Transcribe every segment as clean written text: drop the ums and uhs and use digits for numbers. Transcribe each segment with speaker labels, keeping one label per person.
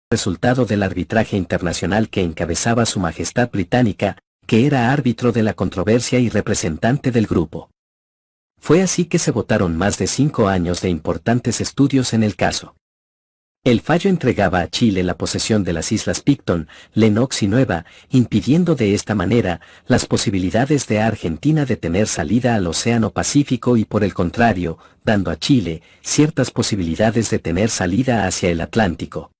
Speaker 1: resultado del arbitraje internacional que encabezaba Su Majestad Británica, que era árbitro de la controversia y representante del grupo. Fue así que se votaron más de 5 años de importantes estudios en el caso. El fallo entregaba a Chile la posesión de las islas Picton, Lennox y Nueva, impidiendo de esta manera las posibilidades de Argentina de tener salida al Océano Pacífico y por el contrario, dando a Chile ciertas posibilidades de tener salida hacia el Atlántico.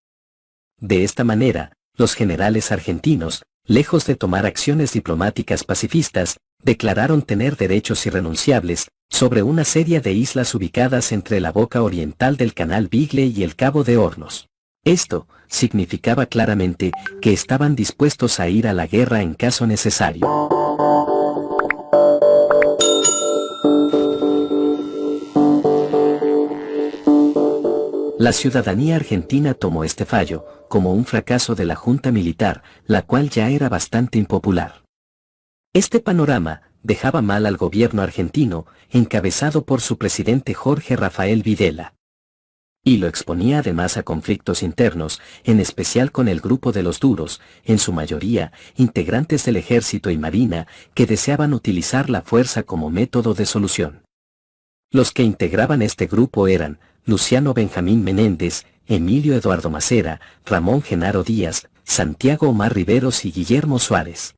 Speaker 1: De esta manera, los generales argentinos, lejos de tomar acciones diplomáticas pacifistas, declararon tener derechos irrenunciables sobre una serie de islas ubicadas entre la boca oriental del Canal Beagle y el Cabo de Hornos. Esto significaba claramente que estaban dispuestos a ir a la guerra en caso necesario. La ciudadanía argentina tomó este fallo como un fracaso de la junta militar, la cual ya era bastante impopular. Este panorama dejaba mal al gobierno argentino, encabezado por su presidente Jorge Rafael Videla. Y lo exponía además a conflictos internos, en especial con el grupo de los duros, en su mayoría, integrantes del ejército y marina, que deseaban utilizar la fuerza como método de solución. Los que integraban este grupo eran Luciano Benjamín Menéndez, Emilio Eduardo Macera, Ramón Genaro Díaz, Santiago Omar Riveros y Guillermo Suárez.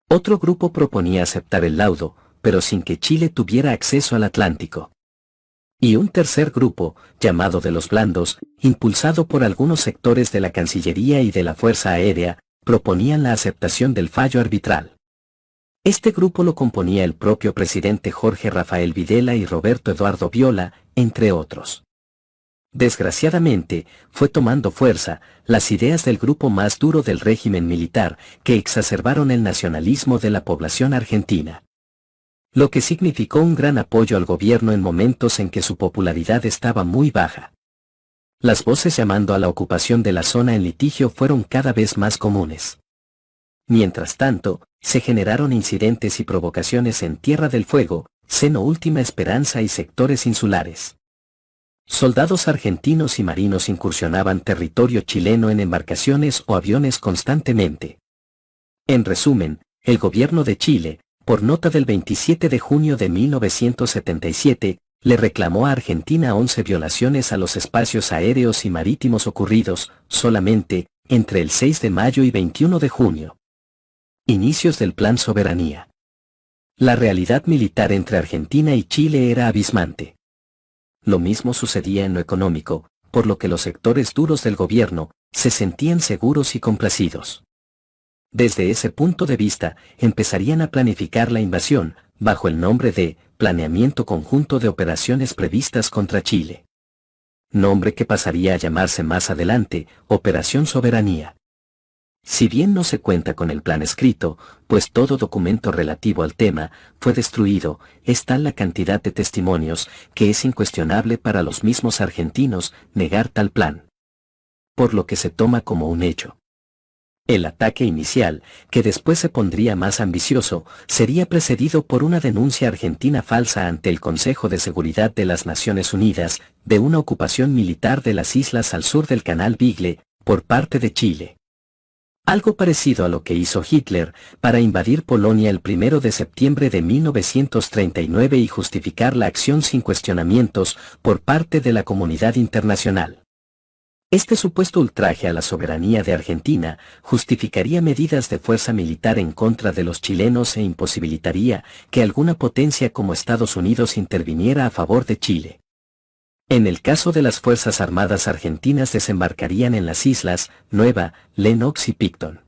Speaker 1: Otro grupo proponía aceptar el laudo, pero sin que Chile tuviera acceso al Atlántico. Y un tercer grupo, llamado de los blandos, impulsado por algunos sectores de la Cancillería y de la Fuerza Aérea, proponían la aceptación del fallo arbitral. Este grupo lo componía el propio presidente Jorge Rafael Videla y Roberto Eduardo Viola, entre otros. Desgraciadamente, fue tomando fuerza las ideas del grupo más duro del régimen militar, que exacerbaron el nacionalismo de la población argentina. Lo que significó un gran apoyo al gobierno en momentos en que su popularidad estaba muy baja. Las voces llamando a la ocupación de la zona en litigio fueron cada vez más comunes. Mientras tanto, se generaron incidentes y provocaciones en Tierra del Fuego, Seno Última Esperanza y sectores insulares. Soldados argentinos y marinos incursionaban territorio chileno en embarcaciones o aviones constantemente. En resumen, el gobierno de Chile, por nota del 27 de junio de 1977, le reclamó a Argentina 11 violaciones a los espacios aéreos y marítimos ocurridos, solamente, entre el 6 de mayo y 21 de junio. Inicios del Plan Soberanía. La realidad militar entre Argentina y Chile era abismante. Lo mismo sucedía en lo económico, por lo que los sectores duros del gobierno se sentían seguros y complacidos. Desde ese punto de vista, empezarían a planificar la invasión, bajo el nombre de Planeamiento Conjunto de Operaciones Previstas contra Chile. Nombre que pasaría a llamarse más adelante Operación Soberanía. Si bien no se cuenta con el plan escrito, pues todo documento relativo al tema fue destruido, es tal la cantidad de testimonios que es incuestionable para los mismos argentinos negar tal plan. Por lo que se toma como un hecho. El ataque inicial, que después se pondría más ambicioso, sería precedido por una denuncia argentina falsa ante el Consejo de Seguridad de las Naciones Unidas, de una ocupación militar de las islas al sur del Canal Beagle, por parte de Chile. Algo parecido a lo que hizo Hitler para invadir Polonia el 1 de septiembre de 1939 y justificar la acción sin cuestionamientos por parte de la comunidad internacional. Este supuesto ultraje a la soberanía de Argentina justificaría medidas de fuerza militar en contra de los chilenos e imposibilitaría que alguna potencia como Estados Unidos interviniera a favor de Chile. En el caso de las Fuerzas Armadas argentinas desembarcarían en las islas Nueva, Lennox y Picton.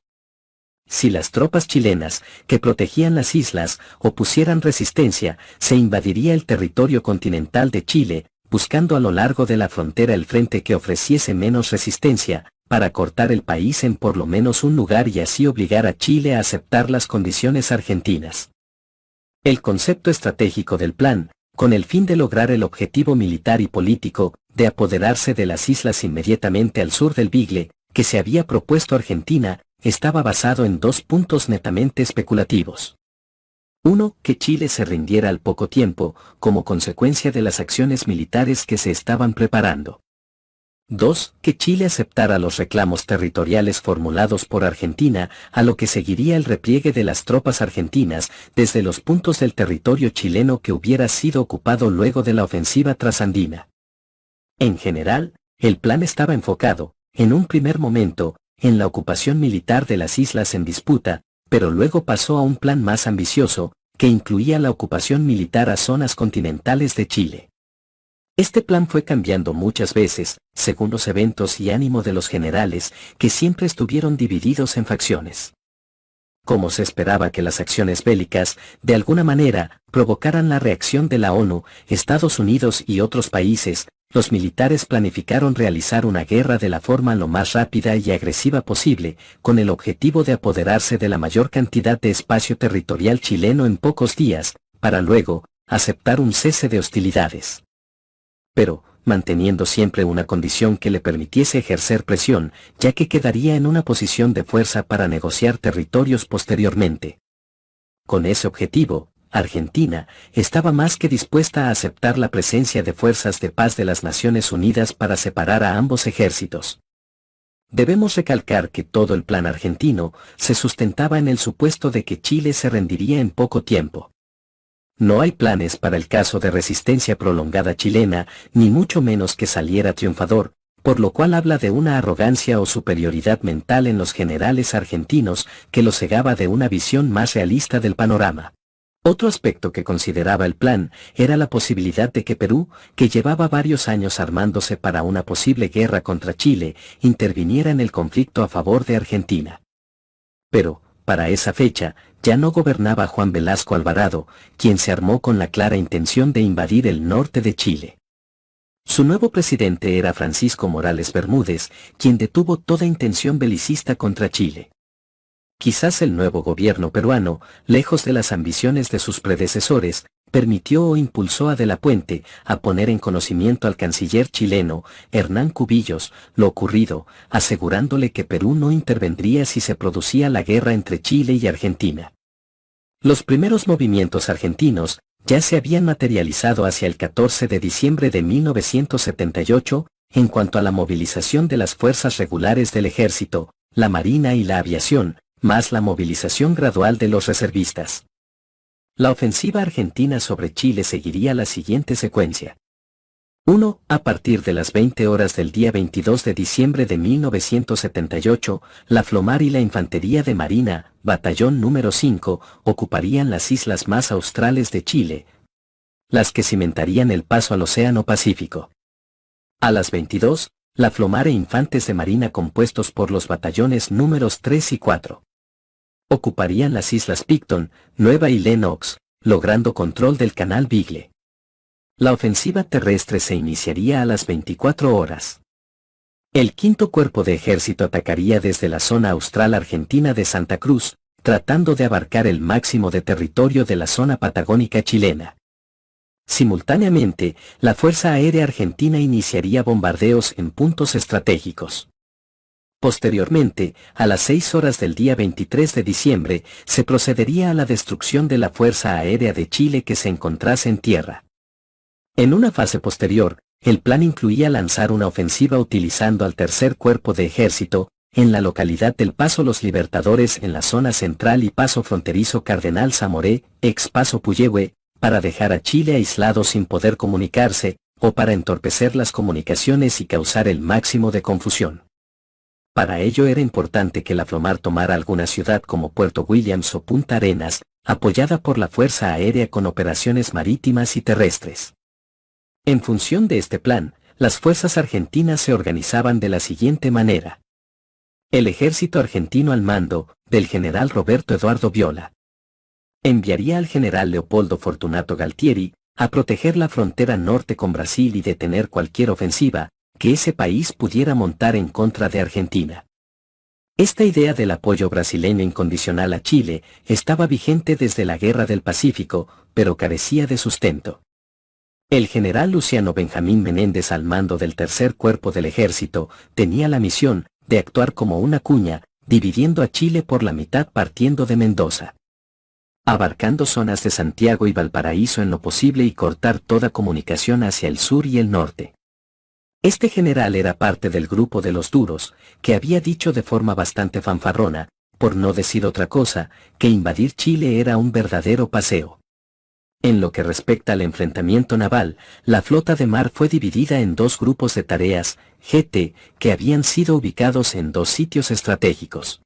Speaker 1: Si las tropas chilenas, que protegían las islas, opusieran resistencia, se invadiría el territorio continental de Chile, buscando a lo largo de la frontera el frente que ofreciese menos resistencia, para cortar el país en por lo menos un lugar y así obligar a Chile a aceptar las condiciones argentinas. El concepto estratégico del plan, con el fin de lograr el objetivo militar y político, de apoderarse de las islas inmediatamente al sur del Beagle, que se había propuesto Argentina, estaba basado en 2 puntos netamente especulativos. 1. Que Chile se rindiera al poco tiempo, como consecuencia de las acciones militares que se estaban preparando. 2. Que Chile aceptara los reclamos territoriales formulados por Argentina, a lo que seguiría el repliegue de las tropas argentinas desde los puntos del territorio chileno que hubiera sido ocupado luego de la ofensiva trasandina. En general, el plan estaba enfocado, en un primer momento, en la ocupación militar de las islas en disputa, pero luego pasó a un plan más ambicioso, que incluía la ocupación militar a zonas continentales de Chile. Este plan fue cambiando muchas veces, según los eventos y ánimo de los generales, que siempre estuvieron divididos en facciones. Como se esperaba que las acciones bélicas, de alguna manera, provocaran la reacción de la ONU, Estados Unidos y otros países, los militares planificaron realizar una guerra de la forma lo más rápida y agresiva posible, con el objetivo de apoderarse de la mayor cantidad de espacio territorial chileno en pocos días, para luego, aceptar un cese de hostilidades. Pero, manteniendo siempre una condición que le permitiese ejercer presión, ya que quedaría en una posición de fuerza para negociar territorios posteriormente. Con ese objetivo, Argentina estaba más que dispuesta a aceptar la presencia de fuerzas de paz de las Naciones Unidas para separar a ambos ejércitos. Debemos recalcar que todo el plan argentino se sustentaba en el supuesto de que Chile se rendiría en poco tiempo. No hay planes para el caso de resistencia prolongada chilena, ni mucho menos que saliera triunfador, por lo cual habla de una arrogancia o superioridad mental en los generales argentinos que los cegaba de una visión más realista del panorama. Otro aspecto que consideraba el plan era la posibilidad de que Perú, que llevaba varios años armándose para una posible guerra contra Chile, interviniera en el conflicto a favor de Argentina. Pero, para esa fecha, ya no gobernaba Juan Velasco Alvarado, quien se armó con la clara intención de invadir el norte de Chile. Su nuevo presidente era Francisco Morales Bermúdez, quien detuvo toda intención belicista contra Chile. Quizás el nuevo gobierno peruano, lejos de las ambiciones de sus predecesores, permitió o impulsó a De la Puente a poner en conocimiento al canciller chileno, Hernán Cubillos, lo ocurrido, asegurándole que Perú no intervendría si se producía la guerra entre Chile y Argentina. Los primeros movimientos argentinos ya se habían materializado hacia el 14 de diciembre de 1978, en cuanto a la movilización de las fuerzas regulares del ejército, la marina y la aviación, más la movilización gradual de los reservistas. La ofensiva argentina sobre Chile seguiría la siguiente secuencia. 1. A partir de las 20 horas del día 22 de diciembre de 1978, la Flomar y la Infantería de Marina, Batallón número 5, ocuparían las islas más australes de Chile, las que cimentarían el paso al Océano Pacífico. A las 22, la Flomar e Infantes de Marina compuestos por los batallones números 3 y 4. Ocuparían las islas Picton, Nueva y Lennox, logrando control del canal Beagle. La ofensiva terrestre se iniciaría a las 24 horas. El quinto cuerpo de ejército atacaría desde la zona austral argentina de Santa Cruz, tratando de abarcar el máximo de territorio de la zona patagónica chilena. Simultáneamente, la Fuerza Aérea Argentina iniciaría bombardeos en puntos estratégicos. Posteriormente, a las 6 horas del día 23 de diciembre, se procedería a la destrucción de la Fuerza Aérea de Chile que se encontrase en tierra. En una fase posterior, el plan incluía lanzar una ofensiva utilizando al tercer cuerpo de ejército, en la localidad del Paso Los Libertadores en la zona central y Paso Fronterizo Cardenal Zamoré, ex Paso Puyehue, para dejar a Chile aislado sin poder comunicarse, o para entorpecer las comunicaciones y causar el máximo de confusión. Para ello era importante que la Flomar tomara alguna ciudad como Puerto Williams o Punta Arenas, apoyada por la Fuerza Aérea con operaciones marítimas y terrestres. En función de este plan, las fuerzas argentinas se organizaban de la siguiente manera. El ejército argentino al mando, del general Roberto Eduardo Viola, enviaría al general Leopoldo Fortunato Galtieri, a proteger la frontera norte con Brasil y detener cualquier ofensiva que ese país pudiera montar en contra de Argentina. Esta idea del apoyo brasileño incondicional a Chile estaba vigente desde la Guerra del Pacífico, pero carecía de sustento. El general Luciano Benjamín Menéndez al mando del tercer cuerpo del ejército tenía la misión de actuar como una cuña, dividiendo a Chile por la mitad partiendo de Mendoza, abarcando zonas de Santiago y Valparaíso en lo posible y cortar toda comunicación hacia el sur y el norte. Este general era parte del grupo de los duros, que había dicho de forma bastante fanfarrona, por no decir otra cosa, que invadir Chile era un verdadero paseo. En lo que respecta al enfrentamiento naval, la flota de mar fue dividida en dos grupos de tareas, GT, que habían sido ubicados en dos sitios estratégicos.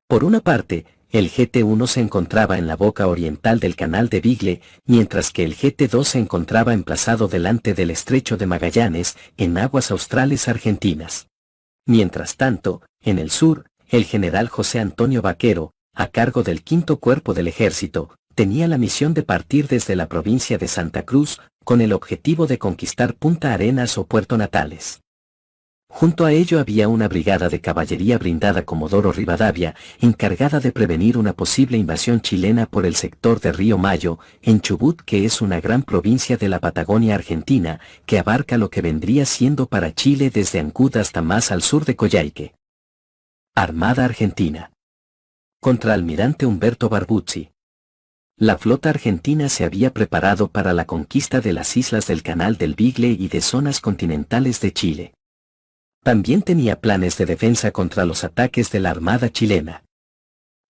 Speaker 1: Por una parte, el GT-1 se encontraba en la boca oriental del Canal de Beagle, mientras que el GT-2 se encontraba emplazado delante del Estrecho de Magallanes, en aguas australes argentinas. Mientras tanto, en el sur, el general José Antonio Vaquero, a cargo del Quinto Cuerpo del Ejército, tenía la misión de partir desde la provincia de Santa Cruz, con el objetivo de conquistar Punta Arenas o Puerto Natales. Junto a ello había una brigada de caballería brindada Comodoro Rivadavia, encargada de prevenir una posible invasión chilena por el sector de Río Mayo, en Chubut, que es una gran provincia de la Patagonia Argentina, que abarca lo que vendría siendo para Chile desde Ancud hasta más al sur de Coyhaique. Armada Argentina. Contraalmirante Humberto Barbuzzi. La flota argentina se había preparado para la conquista de las islas del Canal del Beagle y de zonas continentales de Chile. También tenía planes de defensa contra los ataques de la Armada chilena.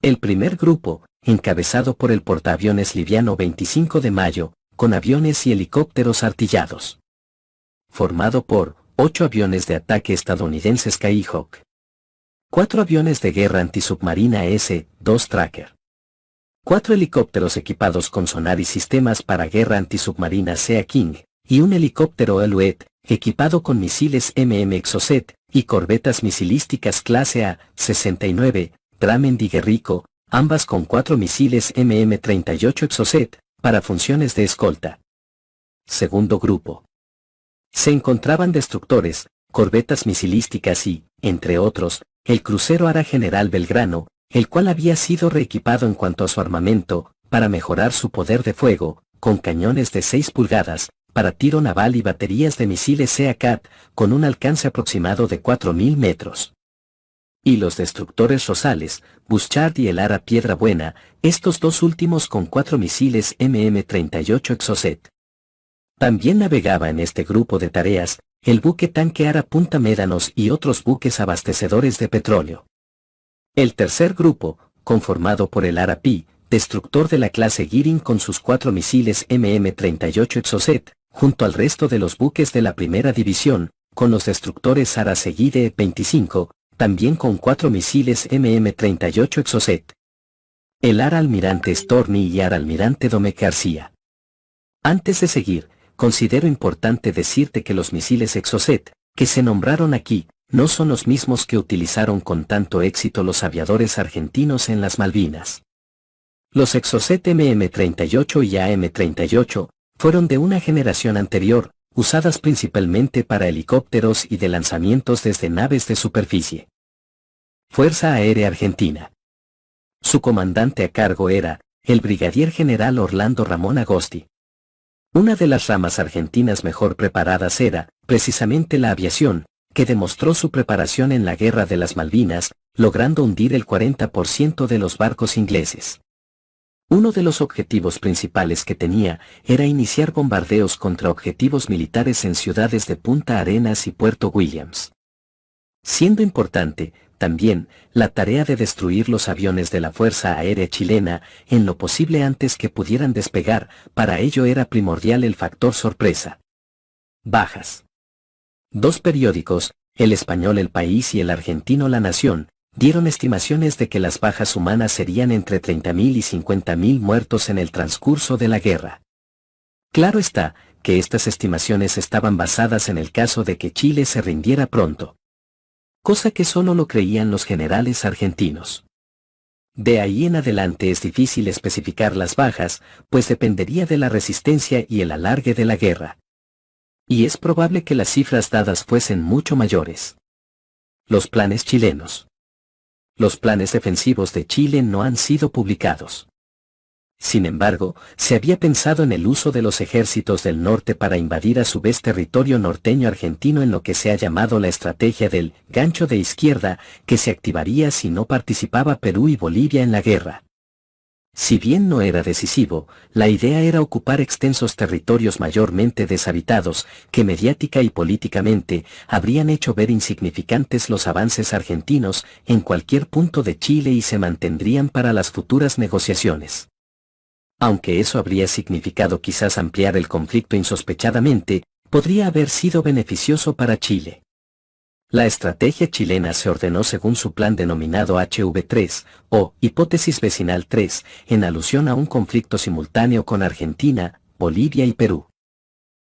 Speaker 1: El primer grupo, encabezado por el portaaviones liviano 25 de Mayo, con aviones y helicópteros artillados. Formado por 8 aviones de ataque estadounidenses Skyhawk, 4 aviones de guerra antisubmarina S-2 Tracker, 4 helicópteros equipados con sonar y sistemas para guerra antisubmarina Sea King, y un helicóptero Alouette, equipado con misiles Exocet, y corbetas misilísticas clase A-69, Drummond y Guerrico, ambas con 4 misiles 38 Exocet, para funciones de escolta. Segundo grupo. Se encontraban destructores, corbetas misilísticas y, entre otros, el crucero Ara General Belgrano, el cual había sido reequipado en cuanto a su armamento, para mejorar su poder de fuego, con cañones de 6 pulgadas, para tiro naval y baterías de misiles SEA-CAT, con un alcance aproximado de 4.000 metros. Y los destructores Rosales, Buschard y el Ara Piedra Buena, estos dos últimos con 4 misiles MM-38 Exocet. También navegaba en este grupo de tareas, el buque tanque Ara Punta Médanos y otros buques abastecedores de petróleo. El tercer grupo, conformado por el Ara Pi, destructor de la clase Giring con sus 4 misiles MM-38 Exocet, junto al resto de los buques de la primera división, con los destructores Ara Seguide 25, también con 4 misiles MM-38 Exocet. El Ara Almirante Storni y Ara Almirante Dome García. Antes de seguir, considero importante decirte que los misiles Exocet, que se nombraron aquí, no son los mismos que utilizaron con tanto éxito los aviadores argentinos en las Malvinas. Los Exocet MM-38 y AM-38, fueron de una generación anterior, usadas principalmente para helicópteros y de lanzamientos desde naves de superficie. Fuerza Aérea Argentina. Su comandante a cargo era, el brigadier general Orlando Ramón Agosti. Una de las ramas argentinas mejor preparadas era, precisamente la aviación, que demostró su preparación en la Guerra de las Malvinas, logrando hundir el 40% de los barcos ingleses. Uno de los objetivos principales que tenía era iniciar bombardeos contra objetivos militares en ciudades de Punta Arenas y Puerto Williams. Siendo importante, también, la tarea de destruir los aviones de la Fuerza Aérea Chilena, en lo posible antes que pudieran despegar, para ello era primordial el factor sorpresa. Bajas. 2 periódicos, el español El País y el argentino La Nación, dieron estimaciones de que las bajas humanas serían entre 30.000 y 50.000 muertos en el transcurso de la guerra. Claro está, que estas estimaciones estaban basadas en el caso de que Chile se rindiera pronto. Cosa que solo lo creían los generales argentinos. De ahí en adelante es difícil especificar las bajas, pues dependería de la resistencia y el alargue de la guerra. Y es probable que las cifras dadas fuesen mucho mayores. Los planes chilenos. Los planes defensivos de Chile no han sido publicados. Sin embargo, se había pensado en el uso de los ejércitos del norte para invadir a su vez territorio norteño argentino en lo que se ha llamado la estrategia del gancho de izquierda, que se activaría si no participaba Perú y Bolivia en la guerra. Si bien no era decisivo, la idea era ocupar extensos territorios mayormente deshabitados, que mediática y políticamente habrían hecho ver insignificantes los avances argentinos en cualquier punto de Chile y se mantendrían para las futuras negociaciones. Aunque eso habría significado quizás ampliar el conflicto insospechadamente, podría haber sido beneficioso para Chile. La estrategia chilena se ordenó según su plan denominado HV3, o Hipótesis Vecinal 3, en alusión a un conflicto simultáneo con Argentina, Bolivia y Perú.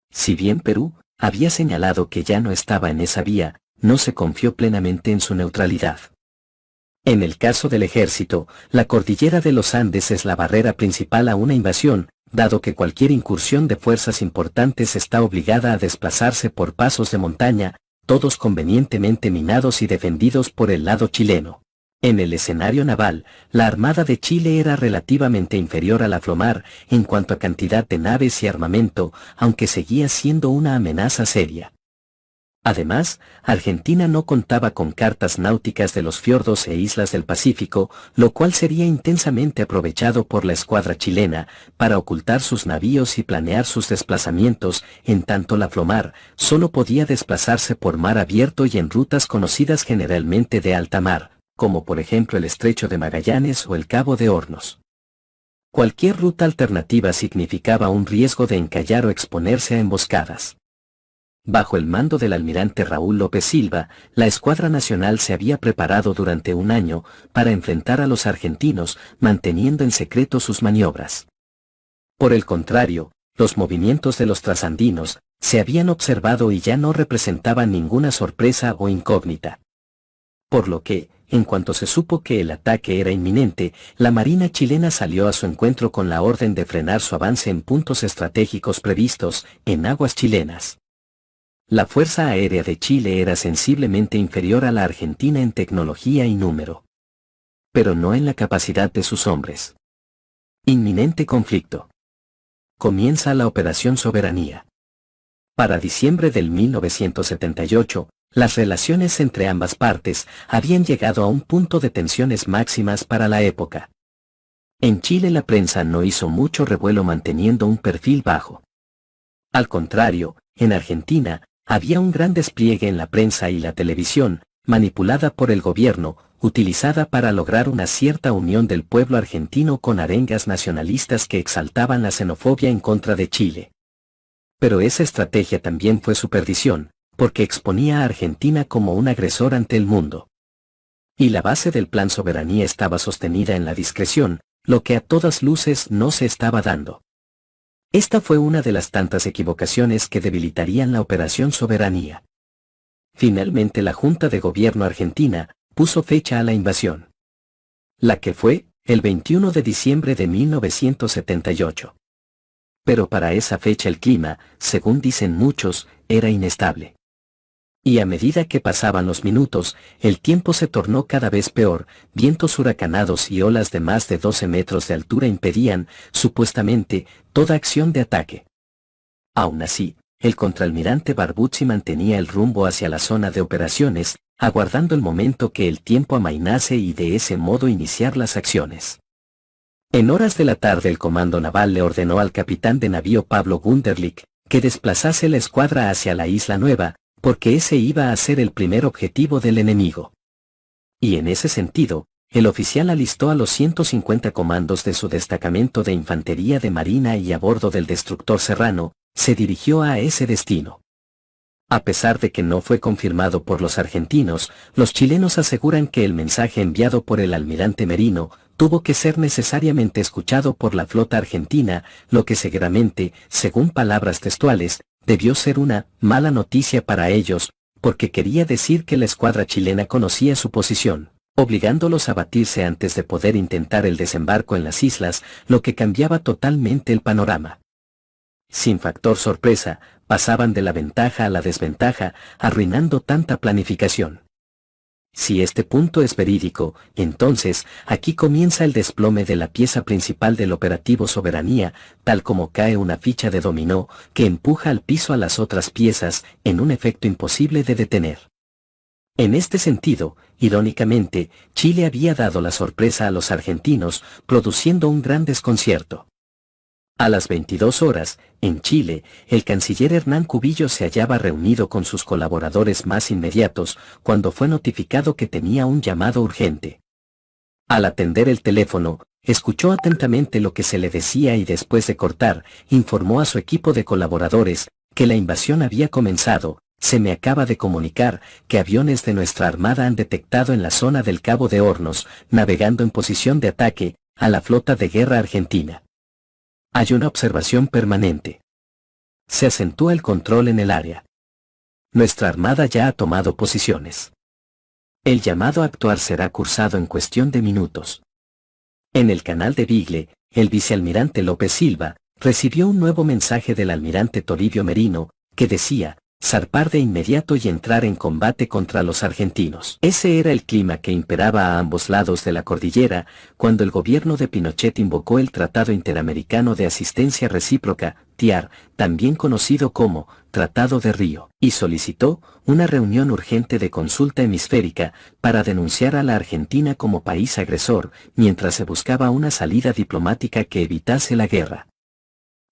Speaker 1: Si bien Perú había señalado que ya no estaba en esa vía, no se confió plenamente en su neutralidad. En el caso del ejército, la cordillera de los Andes es la barrera principal a una invasión, dado que cualquier incursión de fuerzas importantes está obligada a desplazarse por pasos de montaña, todos convenientemente minados y defendidos por el lado chileno. En el escenario naval, la Armada de Chile era relativamente inferior a la Flomar en cuanto a cantidad de naves y armamento, aunque seguía siendo una amenaza seria. Además, Argentina no contaba con cartas náuticas de los fiordos e islas del Pacífico, lo cual sería intensamente aprovechado por la escuadra chilena para ocultar sus navíos y planear sus desplazamientos, en tanto la Flomar solo podía desplazarse por mar abierto y en rutas conocidas generalmente de alta mar, como por ejemplo el Estrecho de Magallanes o el Cabo de Hornos. Cualquier ruta alternativa significaba un riesgo de encallar o exponerse a emboscadas. Bajo el mando del almirante Raúl López Silva, la Escuadra Nacional se había preparado durante un año para enfrentar a los argentinos, manteniendo en secreto sus maniobras. Por el contrario, los movimientos de los trasandinos se habían observado y ya no representaban ninguna sorpresa o incógnita. Por lo que, en cuanto se supo que el ataque era inminente, la Marina chilena salió a su encuentro con la orden de frenar su avance en puntos estratégicos previstos en aguas chilenas. La Fuerza Aérea de Chile era sensiblemente inferior a la argentina en tecnología y número, pero no en la capacidad de sus hombres. Inminente conflicto. Comienza la Operación Soberanía. Para diciembre del 1978, las relaciones entre ambas partes habían llegado a un punto de tensiones máximas para la época. En Chile la prensa no hizo mucho revuelo manteniendo un perfil bajo. Al contrario, en Argentina, había un gran despliegue en la prensa y la televisión, manipulada por el gobierno, utilizada para lograr una cierta unión del pueblo argentino con arengas nacionalistas que exaltaban la xenofobia en contra de Chile. Pero esa estrategia también fue su perdición, porque exponía a Argentina como un agresor ante el mundo. Y la base del plan Soberanía estaba sostenida en la discreción, lo que a todas luces no se estaba dando. Esta fue una de las tantas equivocaciones que debilitarían la Operación Soberanía. Finalmente la Junta de Gobierno argentina puso fecha a la invasión, la que fue el 21 de diciembre de 1978. Pero para esa fecha el clima, según dicen muchos, era inestable. Y a medida que pasaban los minutos, el tiempo se tornó cada vez peor, vientos huracanados y olas de más de 12 metros de altura impedían, supuestamente, toda acción de ataque. Aún así, el contraalmirante Barbuzzi mantenía el rumbo hacia la zona de operaciones, aguardando el momento que el tiempo amainase y de ese modo iniciar las acciones. En horas de la tarde el Comando Naval le ordenó al capitán de navío Pablo Gunderlich que desplazase la escuadra hacia la Isla Nueva, porque ese iba a ser el primer objetivo del enemigo. Y en ese sentido, el oficial alistó a los 150 comandos de su destacamento de infantería de marina y a bordo del destructor Serrano, se dirigió a ese destino. A pesar de que no fue confirmado por los argentinos, los chilenos aseguran que el mensaje enviado por el almirante Merino tuvo que ser necesariamente escuchado por la flota argentina, lo que seguramente, según palabras textuales, debió ser una mala noticia para ellos, porque quería decir que la escuadra chilena conocía su posición, obligándolos a batirse antes de poder intentar el desembarco en las islas, lo que cambiaba totalmente el panorama. Sin factor sorpresa, pasaban de la ventaja a la desventaja, arruinando tanta planificación. Si este punto es verídico, entonces, aquí comienza el desplome de la pieza principal del operativo Soberanía, tal como cae una ficha de dominó, que empuja al piso a las otras piezas, en un efecto imposible de detener. En este sentido, irónicamente, Chile había dado la sorpresa a los argentinos, produciendo un gran desconcierto. A las 22 horas, en Chile, el canciller Hernán Cubillo se hallaba reunido con sus colaboradores más inmediatos, cuando fue notificado que tenía un llamado urgente. Al atender el teléfono, escuchó atentamente lo que se le decía y después de cortar, informó a su equipo de colaboradores, que la invasión había comenzado. Se me acaba de comunicar que aviones de nuestra armada han detectado en la zona del Cabo de Hornos, navegando en posición de ataque, a la flota de guerra argentina. Hay una observación permanente. Se acentúa el control en el área. Nuestra armada ya ha tomado posiciones. El llamado a actuar será cursado en cuestión de minutos. En el canal de Beagle, el vicealmirante López Silva recibió un nuevo mensaje del almirante Toribio Merino, que decía: zarpar de inmediato y entrar en combate contra los argentinos. Ese era el clima que imperaba a ambos lados de la cordillera, cuando el gobierno de Pinochet invocó el Tratado Interamericano de Asistencia Recíproca, TIAR, también conocido como Tratado de Río, y solicitó una reunión urgente de consulta hemisférica para denunciar a la Argentina como país agresor, mientras se buscaba una salida diplomática que evitase la guerra.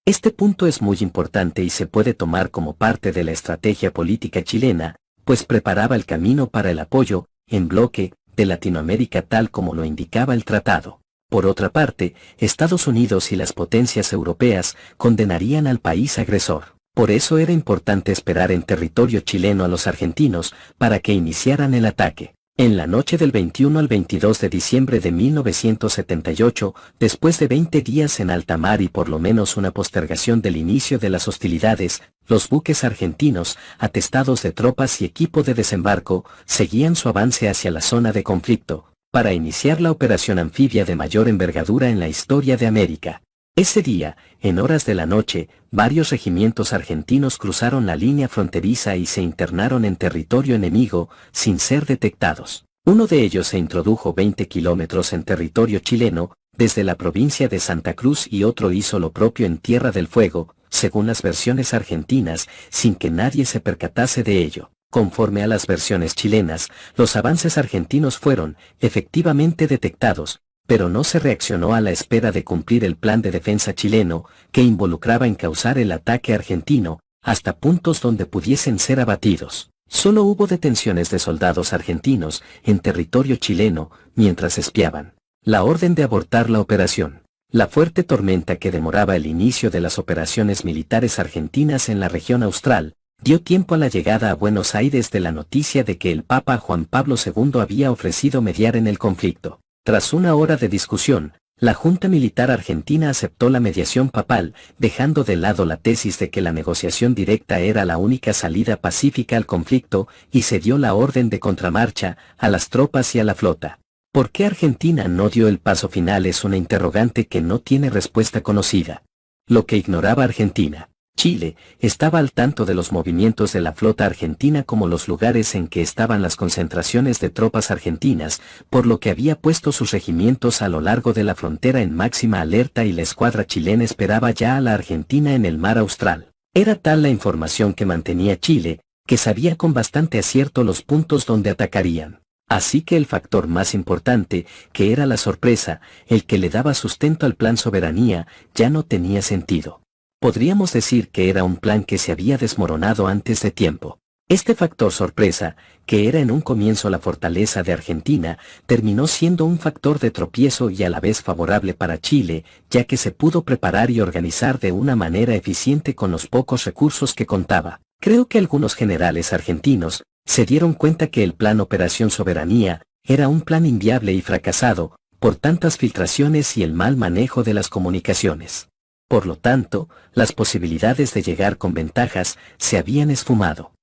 Speaker 1: Este punto es muy importante y se puede tomar como parte de la estrategia política chilena, pues preparaba el camino para el apoyo, en bloque, de Latinoamérica tal como lo indicaba el tratado. Por otra parte, Estados Unidos y las potencias europeas condenarían al país agresor. Por eso era importante esperar en territorio chileno a los argentinos para que iniciaran el ataque. En la noche del 21 al 22 de diciembre de 1978, después de 20 días en alta mar y por lo menos una postergación del inicio de las hostilidades, los buques argentinos, atestados de tropas y equipo de desembarco, seguían su avance hacia la zona de conflicto, para iniciar la operación anfibia de mayor envergadura en la historia de América. Ese día, en horas de la noche, varios regimientos argentinos cruzaron la línea fronteriza y se internaron en territorio enemigo, sin ser detectados. Uno de ellos se introdujo 20 kilómetros en territorio chileno, desde la provincia de Santa Cruz, y otro hizo lo propio en Tierra del Fuego, según las versiones argentinas, sin que nadie se percatase de ello. Conforme a las versiones chilenas, los avances argentinos fueron, efectivamente, detectados, pero no se reaccionó a la espera de cumplir el plan de defensa chileno, que involucraba encauzar el ataque argentino, hasta puntos donde pudiesen ser abatidos. Solo hubo detenciones de soldados argentinos en territorio chileno, mientras espiaban. La orden de abortar la operación. La fuerte tormenta que demoraba el inicio de las operaciones militares argentinas en la región austral, dio tiempo a la llegada a Buenos Aires de la noticia de que el Papa Juan Pablo II había ofrecido mediar en el conflicto. Tras una hora de discusión, la Junta Militar Argentina aceptó la mediación papal, dejando de lado la tesis de que la negociación directa era la única salida pacífica al conflicto, y se dio la orden de contramarcha a las tropas y a la flota. ¿Por qué Argentina no dio el paso final? Es una interrogante que no tiene respuesta conocida. Lo que ignoraba Argentina. Chile estaba al tanto de los movimientos de la flota argentina como los lugares en que estaban las concentraciones de tropas argentinas, por lo que había puesto sus regimientos a lo largo de la frontera en máxima alerta y la escuadra chilena esperaba ya a la Argentina en el mar Austral. Era tal la información que mantenía Chile, que sabía con bastante acierto los puntos donde atacarían. Así que el factor más importante, que era la sorpresa, el que le daba sustento al plan soberanía, ya no tenía sentido. Podríamos decir que era un plan que se había desmoronado antes de tiempo. Este factor sorpresa, que era en un comienzo la fortaleza de Argentina, terminó siendo un factor de tropiezo y a la vez favorable para Chile, ya que se pudo preparar y organizar de una manera eficiente con los pocos recursos que contaba. Creo que algunos generales argentinos se dieron cuenta que el plan Operación Soberanía era un plan inviable y fracasado, por tantas filtraciones y el mal manejo de las comunicaciones. Por lo tanto, las posibilidades de llegar con ventajas se habían esfumado.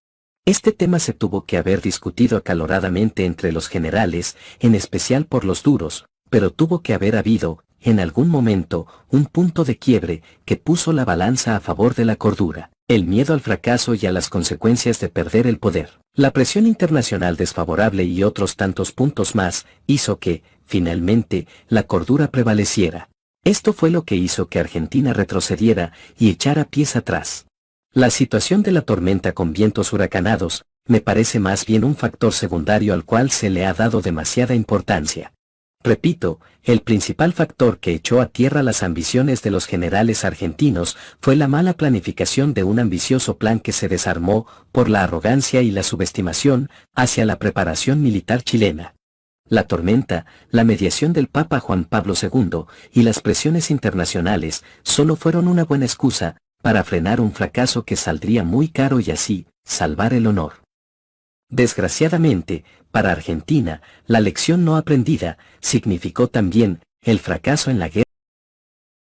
Speaker 1: Este tema se tuvo que haber discutido acaloradamente entre los generales, en especial por los duros, pero tuvo que haber habido, en algún momento, un punto de quiebre que puso la balanza a favor de la cordura. El miedo al fracaso y a las consecuencias de perder el poder, la presión internacional desfavorable y otros tantos puntos más, hizo que, finalmente, la cordura prevaleciera. Esto fue lo que hizo que Argentina retrocediera y echara pies atrás. La situación de la tormenta con vientos huracanados me parece más bien un factor secundario al cual se le ha dado demasiada importancia. Repito, el principal factor que echó a tierra las ambiciones de los generales argentinos fue la mala planificación de un ambicioso plan que se desarmó por la arrogancia y la subestimación hacia la preparación militar chilena. La tormenta, la mediación del Papa Juan Pablo II y las presiones internacionales solo fueron una buena excusa para frenar un fracaso que saldría muy caro y así, salvar el honor. Desgraciadamente, para Argentina, la lección no aprendida significó también el fracaso en la guerra.